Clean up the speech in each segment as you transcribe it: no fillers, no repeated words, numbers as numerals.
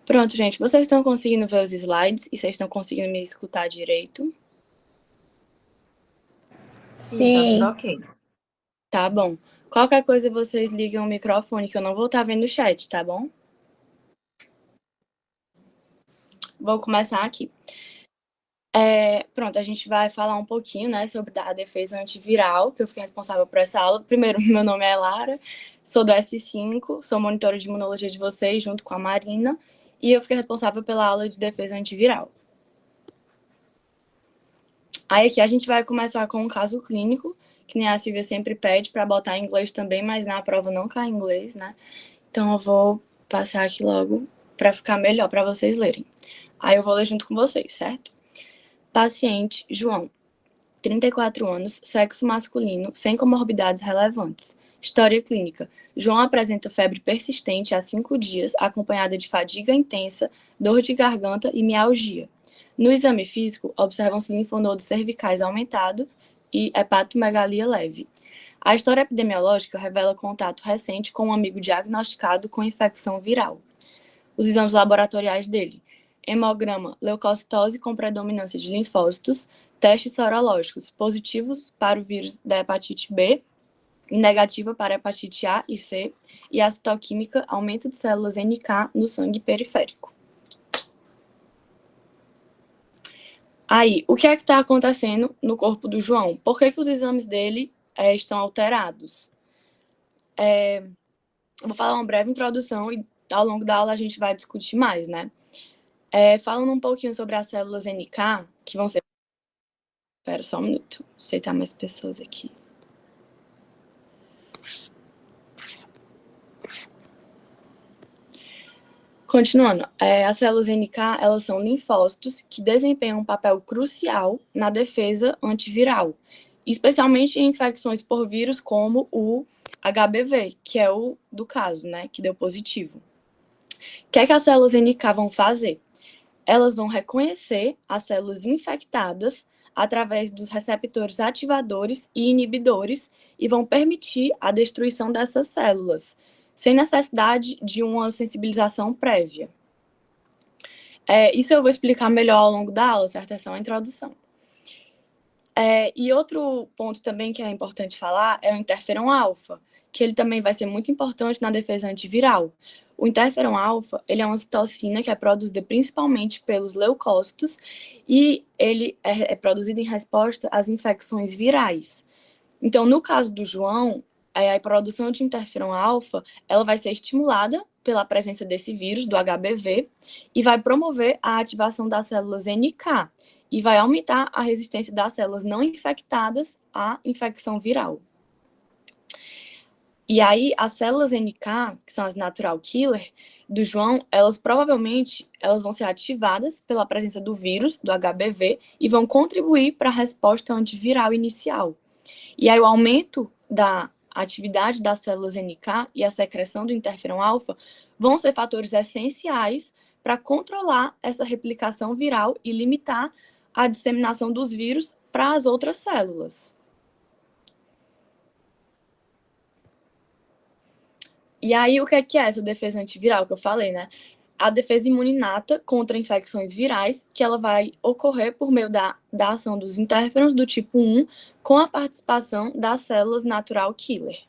Pronto, gente, vocês estão conseguindo ver os slides e vocês estão conseguindo me escutar direito? Sim, tá tudo ok. Tá bom. Qualquer coisa vocês ligam o microfone que eu não vou estar vendo o chat, tá bom? Vou começar aqui. Pronto, a gente vai falar um pouquinho, né, sobre a defesa antiviral, que eu fiquei responsável por essa aula. Primeiro, meu nome é Lara, sou do S5, sou monitora de imunologia de vocês, junto com a Marina, e eu fiquei responsável pela aula de defesa antiviral. Aí aqui a gente vai começar com um caso clínico, que nem a Silvia sempre pede para botar em inglês também, mas na prova não cai em inglês, né? Então eu vou passar aqui logo para ficar melhor para vocês lerem. Aí eu vou ler junto com vocês, certo? Paciente João, 34 anos, sexo masculino, sem comorbidades relevantes. História clínica. João apresenta febre persistente há 5 dias, acompanhada de fadiga intensa, dor de garganta e mialgia. No exame físico, observam-se linfonodos cervicais aumentados e hepatomegalia leve. A história epidemiológica revela contato recente com um amigo diagnosticado com infecção viral. Os exames laboratoriais dele: hemograma, leucocitose com predominância de linfócitos, testes sorológicos positivos para o vírus da hepatite B e negativa para a hepatite A e C, e a citoquímica, aumento de células NK no sangue periférico. Aí, o que é que está acontecendo no corpo do João? Por que os exames dele estão alterados? Eu vou falar uma breve introdução e ao longo da aula a gente vai discutir mais, né? Falando um pouquinho sobre as células NK, que vão ser... Espera só um minuto, vou aceitar mais pessoas aqui. Continuando, as células NK, elas são linfócitos que desempenham um papel crucial na defesa antiviral, especialmente em infecções por vírus como o HBV, que é o do caso, né, que deu positivo. O que é que as células NK vão fazer? Elas vão reconhecer as células infectadas através dos receptores ativadores e inibidores e vão permitir a destruição dessas células, sem necessidade de uma sensibilização prévia. Isso eu vou explicar melhor ao longo da aula, certo? Essa é uma introdução. E outro ponto também que é importante falar é o interferon alfa, que ele também vai ser muito importante na defesa antiviral. O interferon alfa, ele é uma citocina que é produzida principalmente pelos leucócitos e ele é produzido em resposta às infecções virais. Então, no caso do João, a produção de interferon alfa, ela vai ser estimulada pela presença desse vírus, do HBV, e vai promover a ativação das células NK, e vai aumentar a resistência das células não infectadas à infecção viral. E aí, as células NK, que são as natural killer do João, elas provavelmente vão ser ativadas pela presença do vírus, do HBV, e vão contribuir para a resposta antiviral inicial. E aí, o aumento da atividade das células NK e a secreção do interferon alfa vão ser fatores essenciais para controlar essa replicação viral e limitar a disseminação dos vírus para as outras células. E aí, o que é essa defesa antiviral que eu falei, né? A defesa imune inata contra infecções virais, que ela vai ocorrer por meio da ação dos interferons do tipo 1, com a participação das células natural killer.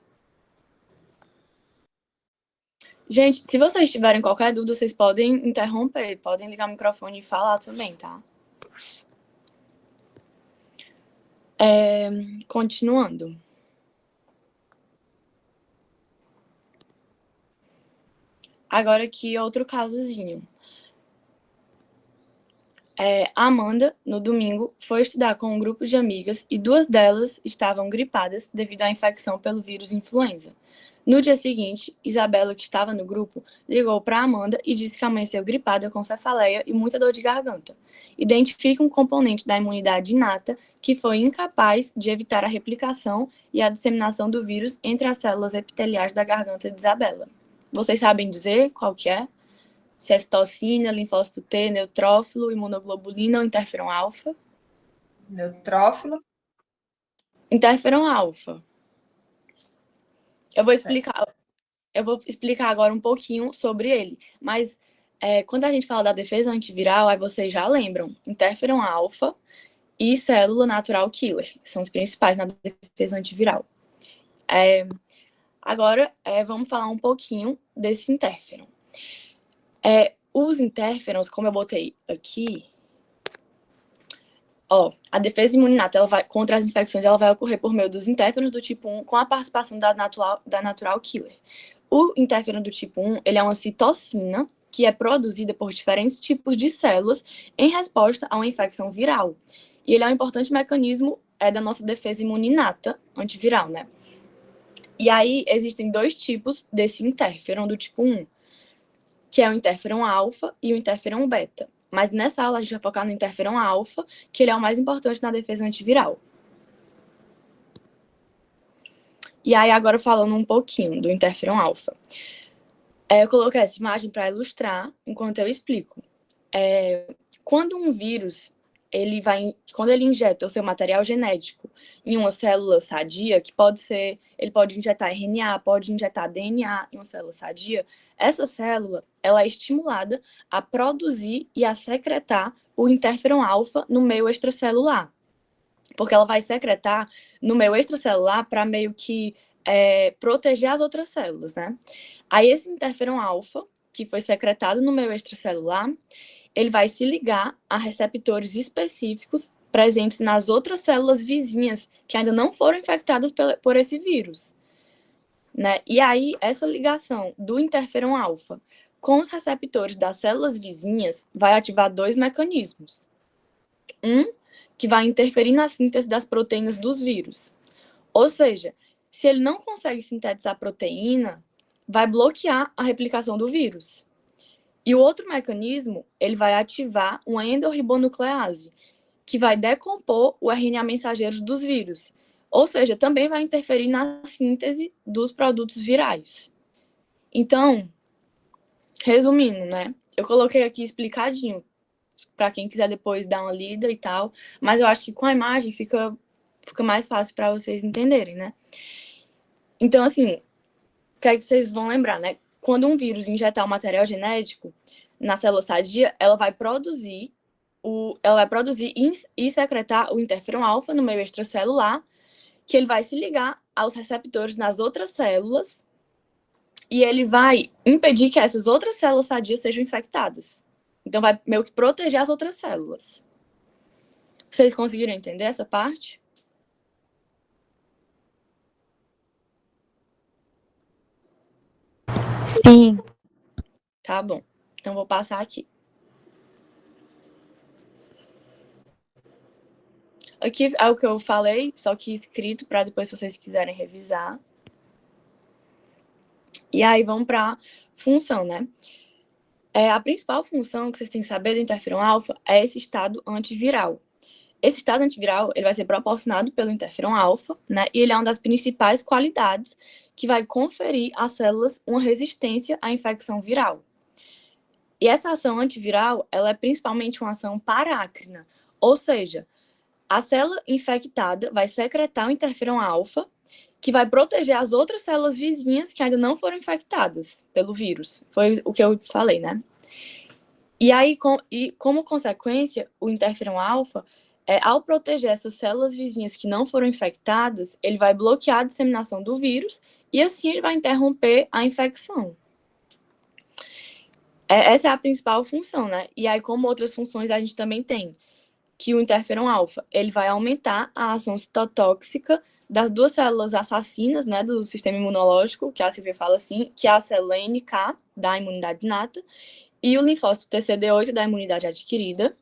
Gente, se vocês tiverem qualquer dúvida, vocês podem interromper, podem ligar o microfone e falar também, tá? Continuando. Agora aqui, outro casozinho. A Amanda, no domingo, foi estudar com um grupo de amigas e 2 delas estavam gripadas devido à infecção pelo vírus influenza. No dia seguinte, Isabela, que estava no grupo, ligou para Amanda e disse que amanheceu gripada com cefaleia e muita dor de garganta. Identifica um componente da imunidade inata que foi incapaz de evitar a replicação e a disseminação do vírus entre as células epiteliais da garganta de Isabela. Vocês sabem dizer qual que é? Se é citocina, linfócito T, neutrófilo, imunoglobulina ou interferon alfa? Neutrófilo. Interferon alfa. Eu vou explicar agora um pouquinho sobre ele, mas Quando a gente fala da defesa antiviral, aí vocês já lembram, interferon alfa e célula natural killer, são os principais na defesa antiviral. Agora, vamos falar um pouquinho desse interferon. Os interferons, como eu botei aqui, a defesa imunolata contra as infecções ela vai ocorrer por meio dos interferons do tipo 1 com a participação da natural killer. O interferon do tipo 1, ele é uma citocina que é produzida por diferentes tipos de células em resposta a uma infecção viral. E ele é um importante mecanismo da nossa defesa imunolata antiviral, né? E aí existem dois tipos desse interferon do tipo 1, que é o interferon alfa e o interferon beta. Mas nessa aula a gente vai focar no interferon alfa, que ele é o mais importante na defesa antiviral. E aí agora falando um pouquinho do interferon alfa. Eu coloquei essa imagem para ilustrar enquanto eu explico. Quando um vírus, quando ele injeta o seu material genético em uma célula sadia, ele pode injetar RNA, pode injetar DNA em uma célula sadia, essa célula, ela é estimulada a produzir e a secretar o interferon alfa no meio extracelular. Porque ela vai secretar no meio extracelular para meio que proteger as outras células, né? Aí esse interferon alfa, que foi secretado no meio extracelular, ele vai se ligar a receptores específicos presentes nas outras células vizinhas que ainda não foram infectadas por esse vírus, né? E aí, essa ligação do interferon alfa com os receptores das células vizinhas vai ativar dois mecanismos. Um, que vai interferir na síntese das proteínas dos vírus. Ou seja, se ele não consegue sintetizar a proteína, vai bloquear a replicação do vírus. E o outro mecanismo, ele vai ativar uma endorribonuclease, que vai decompor o RNA mensageiro dos vírus. Ou seja, também vai interferir na síntese dos produtos virais. Então, resumindo, né? Eu coloquei aqui explicadinho, para quem quiser depois dar uma lida e tal, mas eu acho que com a imagem fica mais fácil para vocês entenderem, né? Então, assim, o que é que vocês vão lembrar, né? Quando um vírus injetar o material genético na célula sadia, ela vai produzir e secretar o interferon alfa no meio extracelular, que ele vai se ligar aos receptores nas outras células e ele vai impedir que essas outras células sadias sejam infectadas. Então, vai meio que proteger as outras células. Vocês conseguiram entender essa parte? Sim. Tá bom. Então, vou passar aqui. Aqui é o que eu falei, só que escrito, para depois, se vocês quiserem revisar. E aí, vamos para a função, né? A principal função que vocês têm que saber do interferon alfa é esse estado antiviral. Esse estado antiviral ele vai ser proporcionado pelo interferon alfa, né? E ele é uma das principais qualidades que vai conferir às células uma resistência à infecção viral. E essa ação antiviral, ela é principalmente uma ação parácrina, ou seja, a célula infectada vai secretar o interferon alfa, que vai proteger as outras células vizinhas que ainda não foram infectadas pelo vírus. Foi o que eu falei, né? E aí, como consequência, o interferon alfa, ao proteger essas células vizinhas que não foram infectadas, ele vai bloquear a disseminação do vírus e assim ele vai interromper a infecção. Essa é a principal função, né? E aí, como outras funções, a gente também tem que o interferon alfa, ele vai aumentar a ação citotóxica das duas células assassinas, né, do sistema imunológico, que a Silvia fala assim, que é a célula NK, da imunidade inata, e o linfócito TCD8, da imunidade adquirida.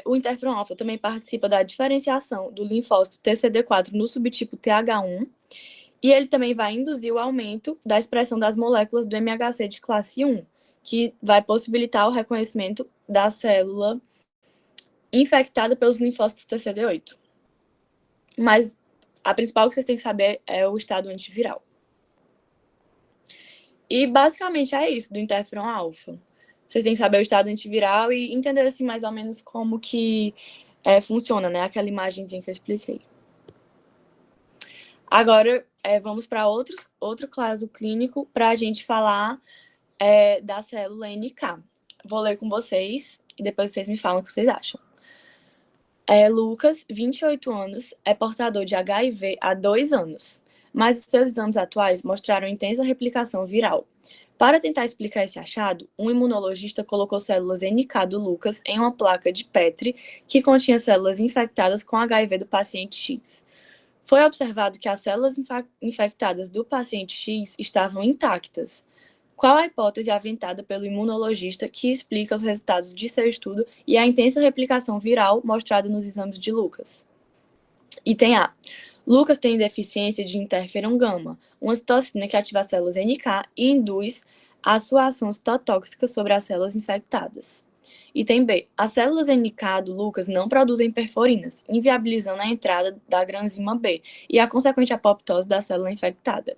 O interferon alfa também participa da diferenciação do linfócito TCD4 no subtipo TH1, e ele também vai induzir o aumento da expressão das moléculas do MHC de classe 1, que vai possibilitar o reconhecimento da célula infectada pelos linfócitos TCD8. Mas a principal que vocês têm que saber é o estado antiviral. E basicamente é isso do interferon alfa. Vocês têm que saber o estado antiviral e entender assim mais ou menos como que funciona, né? Aquela imagenzinha que eu expliquei. Agora, vamos para outro caso clínico para a gente falar da célula NK. Vou ler com vocês e depois vocês me falam o que vocês acham. Lucas, 28 anos, é portador de HIV há 2 anos, mas os seus exames atuais mostraram intensa replicação viral. Para tentar explicar esse achado, um imunologista colocou células NK do Lucas em uma placa de Petri que continha células infectadas com HIV do paciente X. Foi observado que as células infectadas do paciente X estavam intactas. Qual a hipótese aventada pelo imunologista que explica os resultados de seu estudo e a intensa replicação viral mostrada nos exames de Lucas? Item A. Lucas tem deficiência de interferon gama, uma citocina que ativa as células NK e induz a sua ação citotóxica sobre as células infectadas. Item B. As células NK do Lucas não produzem perforinas, inviabilizando a entrada da granzima B e a consequente apoptose da célula infectada.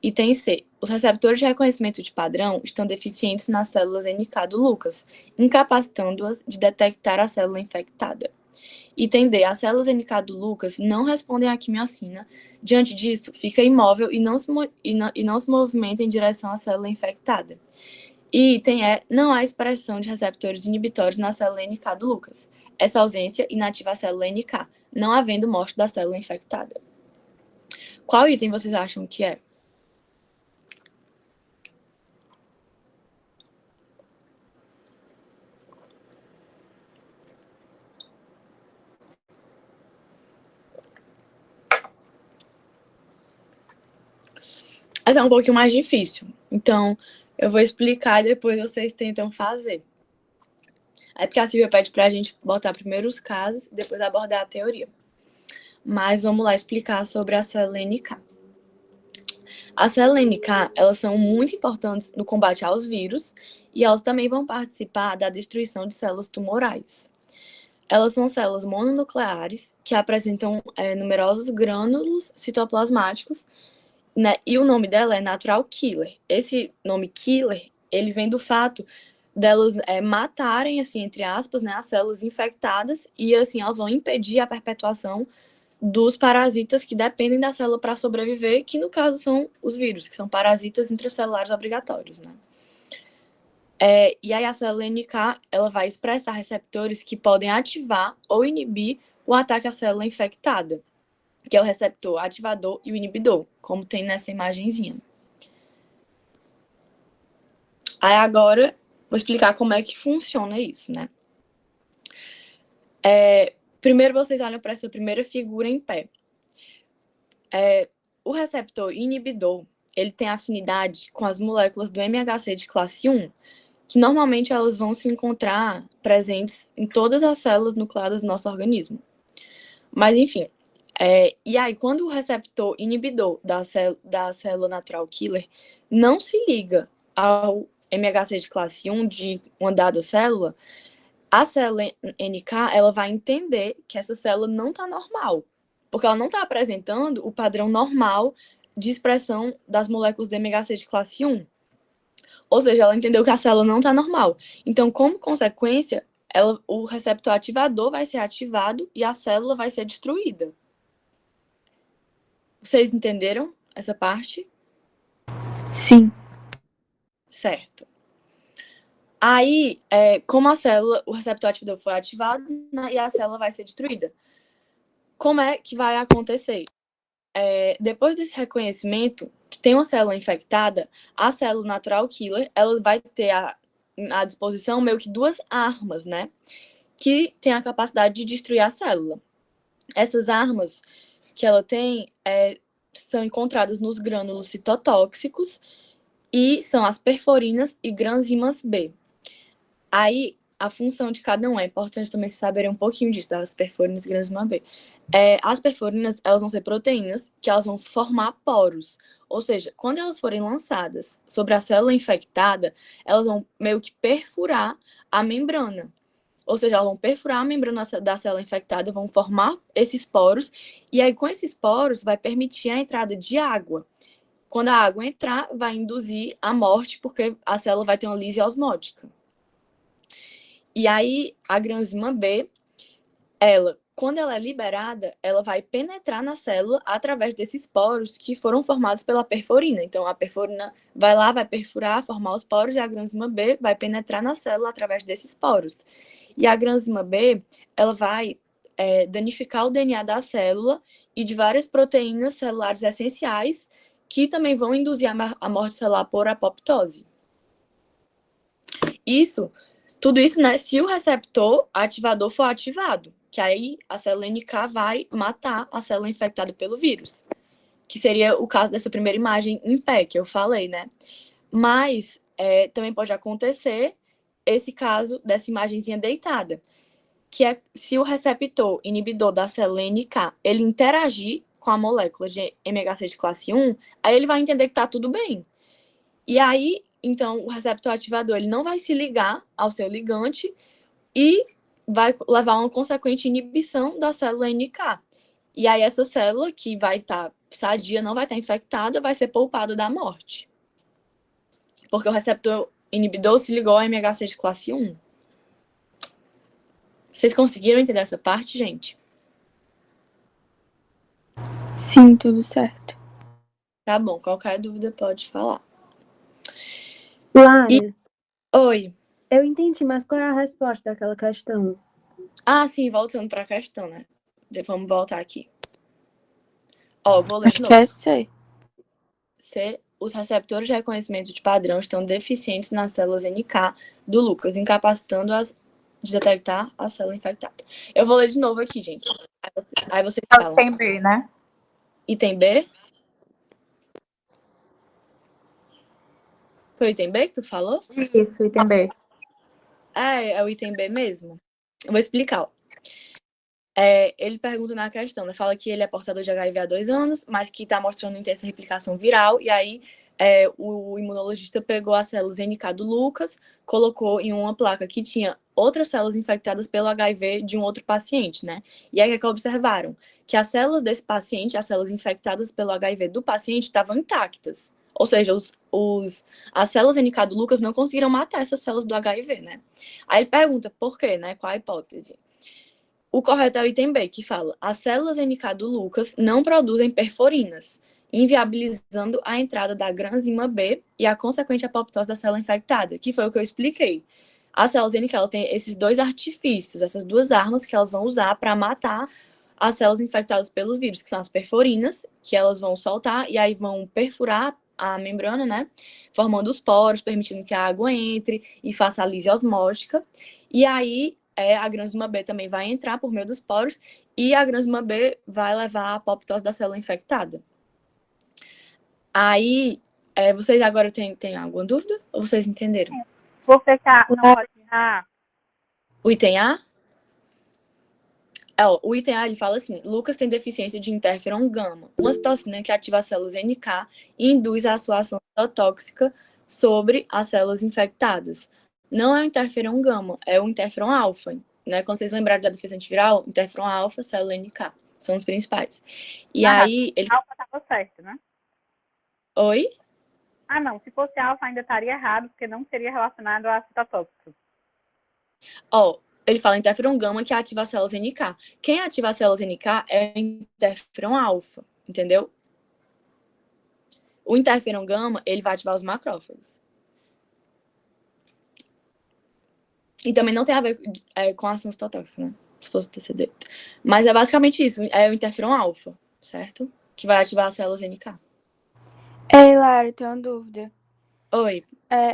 Item C. Os receptores de reconhecimento de padrão estão deficientes nas células NK do Lucas, incapacitando-as de detectar a célula infectada. Item D. As células NK do Lucas não respondem à quimiocina. Diante disso, fica imóvel e não se movimenta em direção à célula infectada. E item E. Não há expressão de receptores inibitórios na célula NK do Lucas. Essa ausência inativa a célula NK, não havendo morte da célula infectada. Qual item vocês acham que é? Essa é um pouquinho mais difícil. Então, eu vou explicar e depois vocês tentam fazer. É porque a Silvia pede pra gente botar primeiro os casos e depois abordar a teoria. Mas vamos lá explicar sobre a célula NK. As células NK, elas são muito importantes no combate aos vírus e elas também vão participar da destruição de células tumorais. Elas são células mononucleares que apresentam numerosos grânulos citoplasmáticos, né? E o nome dela é natural killer. Esse nome killer, ele vem do fato delas matarem, assim, entre aspas, né, as células infectadas e, assim, elas vão impedir a perpetuação dos parasitas que dependem da célula para sobreviver, que no caso são os vírus, que são parasitas intracelulares obrigatórios, né? E aí a célula NK, ela vai expressar receptores que podem ativar ou inibir o ataque à célula infectada, que é o receptor ativador e o inibidor, como tem nessa imagenzinha. Aí agora, vou explicar como é que funciona isso, né? Primeiro vocês olham para essa primeira figura em pé. O receptor inibidor, ele tem afinidade com as moléculas do MHC de classe 1, que normalmente elas vão se encontrar presentes em todas as células nucleadas do nosso organismo. Mas, enfim, e aí quando o receptor inibidor da célula natural killer não se liga ao MHC de classe 1 de uma dada célula, a célula NK, ela vai entender que essa célula não está normal, porque ela não está apresentando o padrão normal de expressão das moléculas do MHC de classe 1. Ou seja, ela entendeu que a célula não está normal. Então, como consequência, o receptor ativador vai ser ativado e a célula vai ser destruída. Vocês entenderam essa parte? Sim. Certo. Aí, como o receptor ativador foi ativado, né, e a célula vai ser destruída. Como é que vai acontecer? Depois desse reconhecimento, que tem uma célula infectada, a célula natural killer, ela vai ter à disposição meio que 2 armas, né? Que tem a capacidade de destruir a célula. Essas armas que ela tem são encontradas nos grânulos citotóxicos e são as perforinas e granzimas B. Aí, a função de cada um é importante também saber um pouquinho disso, das perforinas e granzima B. As perforinas, elas vão ser proteínas que elas vão formar poros. Ou seja, quando elas forem lançadas sobre a célula infectada, elas vão meio que perfurar a membrana. Ou seja, elas vão perfurar a membrana da célula infectada, vão formar esses poros, e aí com esses poros vai permitir a entrada de água. Quando a água entrar, vai induzir a morte, porque a célula vai ter uma lise osmótica. E aí, a granzima B, ela quando ela é liberada, ela vai penetrar na célula através desses poros que foram formados pela perforina. Então, a perforina vai lá, vai perfurar, formar os poros, e a granzima B vai penetrar na célula através desses poros. E a granzima B, ela vai danificar o DNA da célula e de várias proteínas celulares essenciais que também vão induzir a morte celular por apoptose. Tudo isso, né, se o receptor ativador for ativado, que aí a célula NK vai matar a célula infectada pelo vírus, que seria o caso dessa primeira imagem em pé, que eu falei, né? Mas também pode acontecer esse caso dessa imagenzinha deitada, que é se o receptor inibidor da célula NK, ele interagir com a molécula de MHC de classe 1, aí ele vai entender que tá tudo bem. E aí, então, o receptor ativador, ele não vai se ligar ao seu ligante e vai levar a uma consequente inibição da célula NK. E aí, essa célula, que vai estar sadia, não vai estar infectada, vai ser poupada da morte. Porque o receptor inibidor se ligou ao MHC de classe 1. Vocês conseguiram entender essa parte, gente? Sim, tudo certo. Tá bom, qualquer dúvida pode falar. Lara, Oi. eu entendi, mas qual é a resposta daquela questão? Ah, sim, voltando para a questão, né? Vamos voltar aqui. Ó, vou ler de Acho novo. que é C. C. Os receptores de reconhecimento de padrão estão deficientes nas células NK do Lucas, incapacitando-as de detectar a célula infectada. Eu vou ler de novo aqui, gente. Aí você fala. Tem B, né? Item B? Foi o item B que tu falou? Isso, item B. É o item B mesmo. Eu vou explicar, ó. Ele pergunta na questão, né? Fala que ele é portador de HIV há 2 anos, mas que está mostrando intensa replicação viral, e aí o imunologista pegou as células NK do Lucas, colocou em uma placa que tinha outras células infectadas pelo HIV de um outro paciente, né? E aí o que observaram? Que as células desse paciente, as células infectadas pelo HIV do paciente, estavam intactas. Ou seja, as células NK do Lucas não conseguiram matar essas células do HIV, né? Aí ele pergunta por quê, né? Qual a hipótese? O correto é o item B, que fala: as células NK do Lucas não produzem perforinas, inviabilizando a entrada da granzima B e a consequente apoptose da célula infectada, que foi o que eu expliquei. As células NK elas têm esses 2 artifícios, essas 2 armas que elas vão usar para matar as células infectadas pelos vírus, que são as perforinas, que elas vão soltar e aí vão perfurar a membrana, né? Formando os poros, permitindo que a água entre e faça a lise osmótica. E aí a granzima B também vai entrar por meio dos poros e a granzima B vai levar a apoptose da célula infectada. Aí, vocês agora têm alguma dúvida? Ou vocês entenderam? Vou fechar, não pode errar. O item A? O item A, ele fala assim: Lucas tem deficiência de interferon gama, uma citocina que ativa as células NK e induz a sua ação tóxica sobre as células infectadas. Não é o interferon gama, é o interferon alfa, né? Quando vocês lembrarem da defesa antiviral, interferon alfa, célula NK, são os principais. E aí, ele... Alfa estava certo, né? Oi? Ah, não. Se fosse alfa, ainda estaria errado, porque não seria relacionado a citotóxico. Ele fala interferon gama, que ativa as células NK. Quem ativa as células NK é o interferon alfa, entendeu? O interferon gama, ele vai ativar os macrófagos. E também não tem a ver com a ação citotóxica, né? Se fosse TCD. Mas é basicamente isso. É o interferon alfa, certo? Que vai ativar as células NK. Ei, Lara, eu tenho uma dúvida. Oi.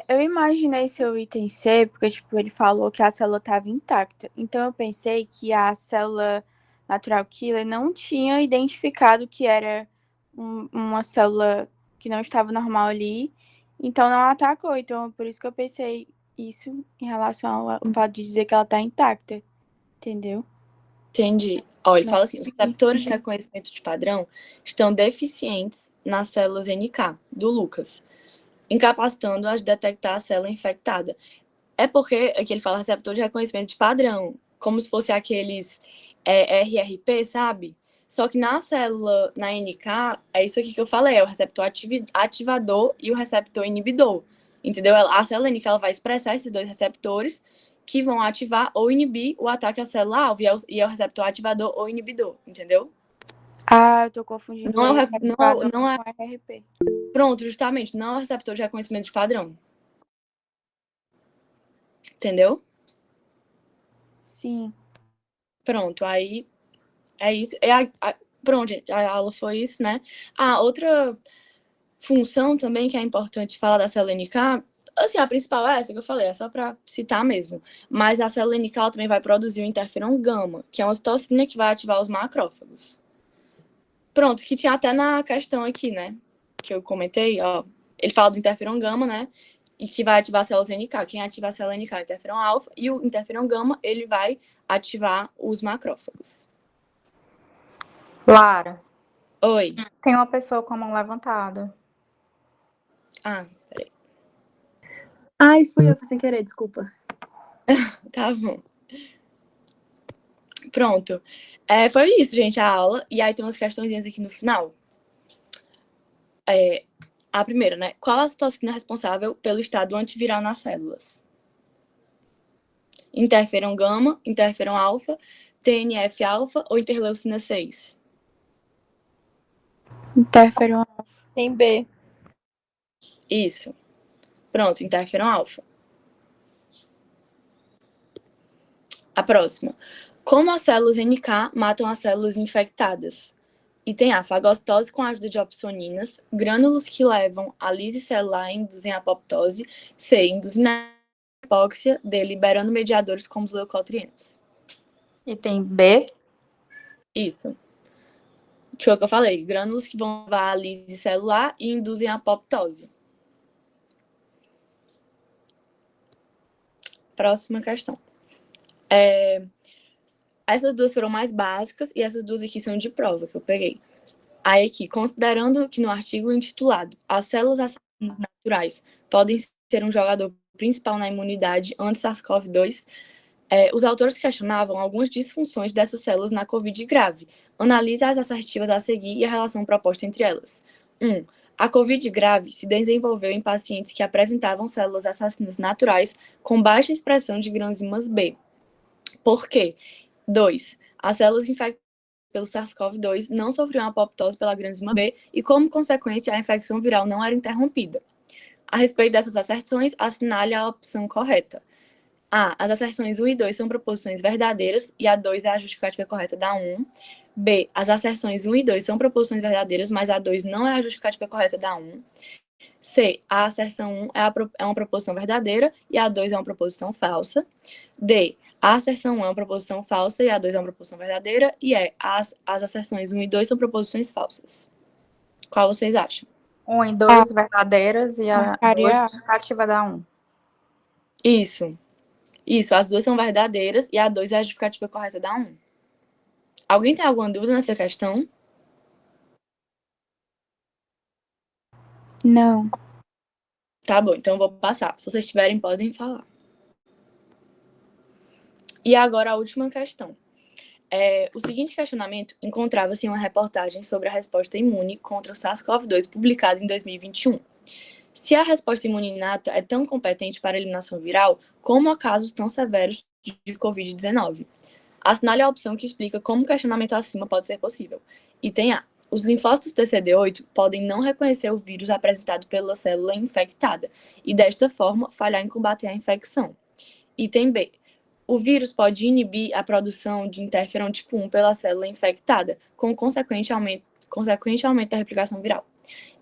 Eu imaginei seu item C, porque, tipo, ele falou que a célula estava intacta. Então, eu pensei que a célula natural killer não tinha identificado que era uma célula que não estava normal ali. Então, não atacou. Então, por isso que eu pensei isso em relação ao fato de dizer que ela está intacta. Entendeu? Entendi. Ele fala assim: os receptores de reconhecimento de padrão estão deficientes nas células NK do Lucas, incapacitando-as de detectar a célula infectada. É porque aqui ele fala receptor de reconhecimento de padrão, como se fosse aqueles RRP, sabe? Só que na célula, na NK, é isso aqui que eu falei, é o receptor ativador e o receptor inibidor, entendeu? A célula NK ela vai expressar esses 2 receptores que vão ativar ou inibir o ataque à célula-alvo, e é o receptor ativador ou inibidor, entendeu? Ah, eu tô confundindo Não é o esse ativador não é, com RRP. pronto, justamente, não é o receptor de reconhecimento de padrão. Entendeu? Sim. Pronto, aí é isso. Pronto, gente, a aula foi isso, né? Outra função também que é importante falar da célula NK, assim, a principal é essa que eu falei, é só para citar mesmo. Mas a célula NK também vai produzir o interferon gama, que é uma citocina que vai ativar os macrófagos. Pronto, que tinha até na questão aqui, né? Que eu comentei, ó. Ele fala do interferon gama, né? E que vai ativar as células NK. Quem ativa a célula NK é o interferon alfa, e o interferon gama, ele vai ativar os macrófagos. Lara, Oi. tem uma pessoa com a mão levantada. Peraí. Ai, fui eu sem querer, desculpa. Tá bom. Pronto. Foi isso, gente, a aula. E aí tem umas questõezinhas aqui no final. A primeira, né? Qual a citocina responsável pelo estado antiviral nas células? Interferon gama, interferon alfa, TNF-alfa ou interleucina 6? Interferon. Tem B. Isso. Pronto, interferon alfa. A próxima. Como as células NK matam as células infectadas? Item A, fagocitose com a ajuda de opsoninas, grânulos que levam a lise celular e induzem a apoptose, C, induzem a hipóxia, D, liberando mediadores como os leucotrienos. E tem B. Isso. Que foi o que eu falei, grânulos que vão levar a lise celular e induzem a apoptose. Próxima questão. Essas duas foram mais básicas e essas duas aqui são de prova que eu peguei. Aí aqui, considerando que no artigo intitulado as células assassinas naturais podem ser um jogador principal na imunidade anti-SARS-CoV-2, os autores questionavam algumas disfunções dessas células na COVID grave. Analise as assertivas a seguir e a relação proposta entre elas. 1. A COVID grave se desenvolveu em pacientes que apresentavam células assassinas naturais com baixa expressão de granzimas B. Por quê? 2. As células infectadas pelo SARS-CoV-2 não sofriam apoptose pela granzima B e, como consequência, a infecção viral não era interrompida. A respeito dessas asserções, assinale a opção correta. A. As asserções 1 e 2 são proposições verdadeiras e a 2 é a justificativa correta da 1. B. As asserções 1 e 2 são proposições verdadeiras, mas a 2 não é a justificativa correta da 1. C. A asserção 1 é uma proposição verdadeira e a 2 é uma proposição falsa. D. A asserção 1 é uma proposição falsa e a 2 é uma proposição verdadeira. E as asserções 1 e 2 são proposições falsas. Qual vocês acham? 1 e 2 verdadeiras e a 2 justificativa da 1. Isso, as duas são verdadeiras e a 2 é a justificativa correta da 1. Alguém tem alguma dúvida nessa questão? Não. Tá bom, então eu vou passar. Se vocês tiverem, podem falar. E agora a última questão. O seguinte questionamento encontrava-se em uma reportagem sobre a resposta imune contra o SARS-CoV-2 publicada em 2021. Se a resposta imune inata é tão competente para a eliminação viral, como há casos tão severos de Covid-19? Assinale a opção que explica como o questionamento acima pode ser possível. Item A. Os linfócitos TCD8 podem não reconhecer o vírus apresentado pela célula infectada e, desta forma, falhar em combater a infecção. Item B. O vírus pode inibir a produção de interferon tipo 1 pela célula infectada, com consequente aumento da replicação viral.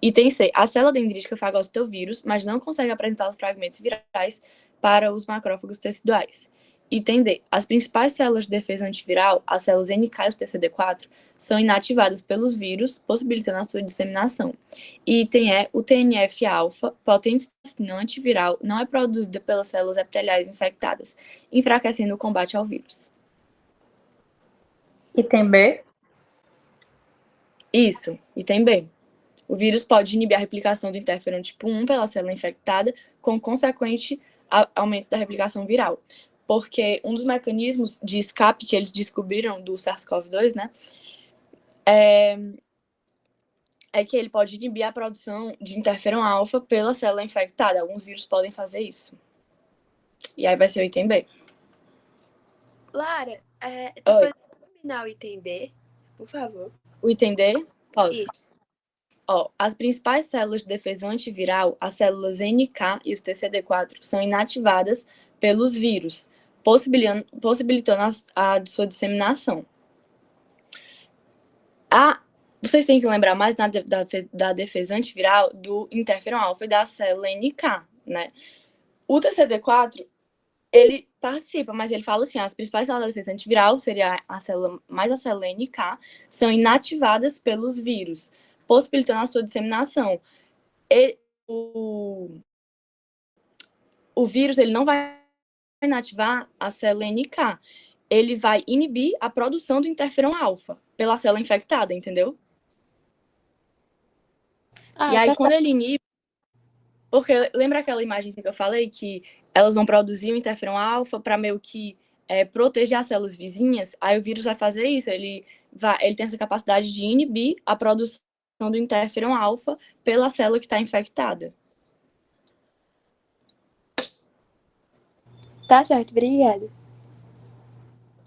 Item C. A célula dendrítica fagocita o vírus, mas não consegue apresentar os fragmentos virais para os macrófagos teciduais. Item D. As principais células de defesa antiviral, as células NK e os TCD4, são inativadas pelos vírus, possibilitando a sua disseminação. E item E. O TNF-alfa, potente citocina antiviral, não é produzida pelas células epiteliais infectadas, enfraquecendo o combate ao vírus. Item B. Isso, item B. O vírus pode inibir a replicação do interferon tipo 1 pela célula infectada, com consequente aumento da replicação viral. Porque um dos mecanismos de escape que eles descobriram do SARS-CoV-2, né, é que ele pode inibir a produção de interferon alfa pela célula infectada. Alguns vírus podem fazer isso. E aí vai ser o item B. Lara, tu Oi. pode terminar o item D, por favor? O item D? Posso. Isso. Ó, as principais células de defesa antiviral, as células NK e os TCD4, são inativadas pelos vírus, possibilitando a sua disseminação. Vocês têm que lembrar mais da defesa antiviral do interferon-alfa e da célula NK, né? O TCD4, ele participa, mas ele fala assim, as principais células da defesa antiviral, seria a célula NK, são inativadas pelos vírus, possibilitando a sua disseminação. O vírus, ele não vai inativar a célula NK, ele vai inibir a produção do interferon-alfa pela célula infectada, entendeu? E aí, quando ele inibe... Porque lembra aquela imagem que eu falei, que elas vão produzir o interferon-alfa para meio que proteger as células vizinhas? Aí o vírus vai fazer isso, ele tem essa capacidade de inibir a produção do interferon-alfa pela célula que está infectada. Tá certo, obrigada.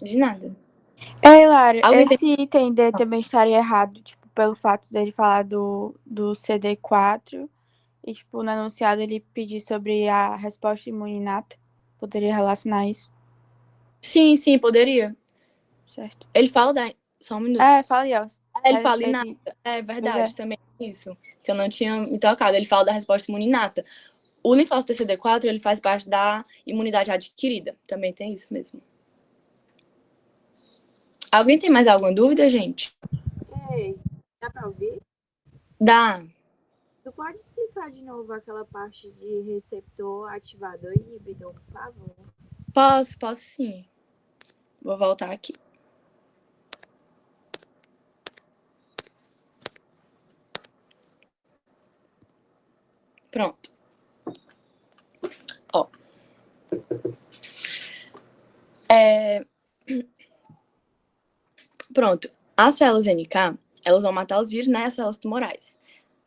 De nada. Ei, Lara, esse item D também estaria errado, tipo, pelo fato dele falar do CD4 e, tipo, no enunciado ele pedir sobre a resposta imune inata. Poderia relacionar isso? Sim, poderia. Certo. Ele fala Só um minuto. Fala aí, ó. Ele fala inata. É verdade, também isso. Que eu não tinha me tocado. Ele fala da resposta imune inata. O linfócito TCD4, ele faz parte da imunidade adquirida. Também tem isso mesmo. Alguém tem mais alguma dúvida, gente? Ei, dá pra ouvir? Dá. Tu pode explicar de novo aquela parte de receptor, ativador e inibidor, por favor? Posso sim. Vou voltar aqui. Pronto. Ó. Pronto. As células NK, elas vão matar os vírus, né? As células tumorais.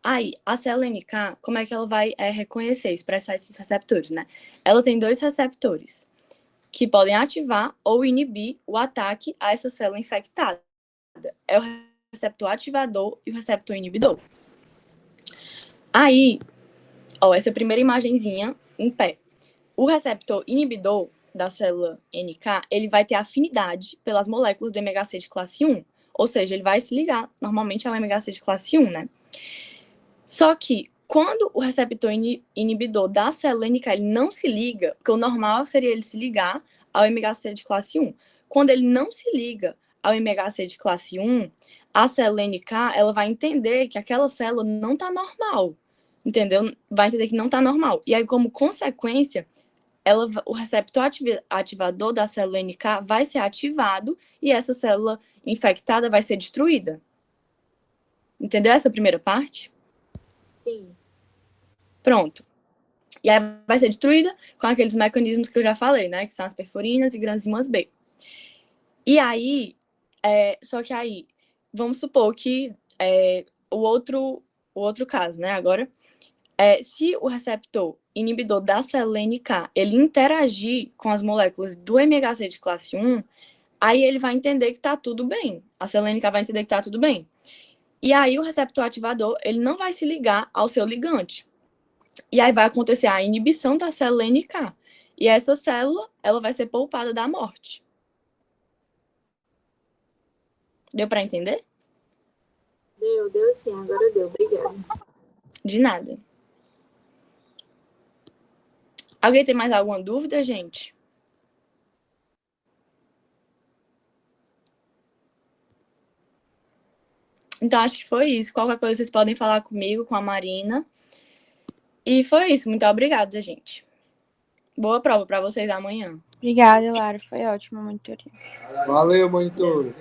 Aí, a célula NK, como é que ela vai reconhecer, expressar esses receptores, né? Ela tem 2 receptores que podem ativar ou inibir o ataque a essa célula infectada. É o receptor ativador e o receptor inibidor. Aí, ó, essa primeira imagenzinha em pé. O receptor inibidor da célula NK, ele vai ter afinidade pelas moléculas do MHC de classe 1. Ou seja, ele vai se ligar normalmente ao MHC de classe 1, né? Só que, quando o receptor inibidor da célula NK ele não se liga, porque o normal seria ele se ligar ao MHC de classe 1. Quando ele não se liga ao MHC de classe 1, a célula NK ela vai entender que aquela célula não está normal. Entendeu? Vai entender que não está normal. E aí, como consequência, o receptor ativador da célula NK vai ser ativado e essa célula infectada vai ser destruída. Entendeu essa primeira parte? Sim. Pronto. E aí vai ser destruída com aqueles mecanismos que eu já falei, né? Que são as perforinas e granzimas B. E aí, só que aí, vamos supor que o outro caso, né? Agora, se o receptor inibidor da célula NK, ele interagir com as moléculas do MHC de classe 1, aí ele vai entender que tá tudo bem. A célula NK vai entender que tá tudo bem. E aí o receptor ativador, ele não vai se ligar ao seu ligante. E aí vai acontecer a inibição da célula NK. E essa célula, ela vai ser poupada da morte. Deu para entender? Deu sim, agora deu. Obrigada. De nada. Alguém tem mais alguma dúvida, gente? Então, acho que foi isso. Qualquer coisa, vocês podem falar comigo, com a Marina. E foi isso. Muito obrigada, gente. Boa prova para vocês amanhã. Obrigada, Lara. Foi ótima a monitoria. Valeu, monitor.